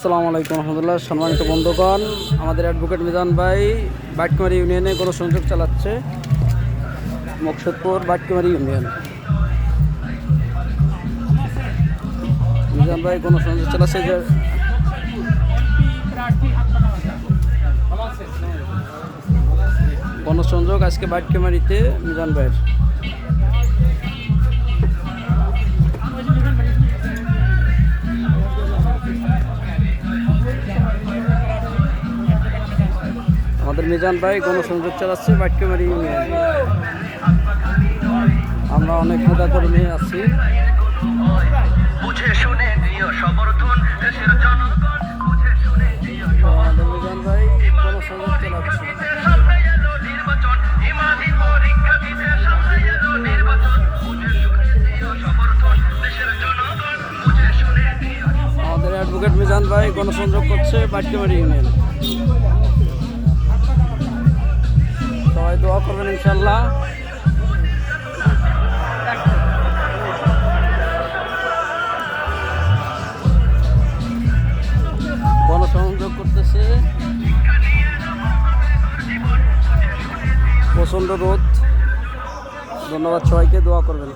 আসসালামু আলাইকুম রহমতুল্লাহ। সম্মানিত বন্ধুগণ, আমাদের অ্যাডভোকেট মিজান ভাই বাটকুমারী ইউনিয়নে গণসংযোগ চালাচ্ছে। মকসুদপুর বাটকুমারী ইউনিয়ন। মিজান ভাই গণসংযোগ চালাচ্ছে যে গণসংযোগ আজকে বাটকুমারীতে মিজান ভাইয়ের। আমাদের মিজান ভাই গণসংযোগ চালাচ্ছে বাটকুমারী ইউনিয়ন। আমরা অনেক নেতাকর্মী আছি। আমাদের মিজান ভাই গণসংযোগ চালাচ্ছে। আমাদের অ্যাডভোকেট মিজান ভাই গণসংযোগ করছে বাটকুমারী ইউনিয়ন। সবাই দোয়া করবেন ইনশাল্লাহ। গণসংযোগ করতেছে, প্রচণ্ড রোদ। ধন্যবাদ সবাইকে, দোয়া করবেন।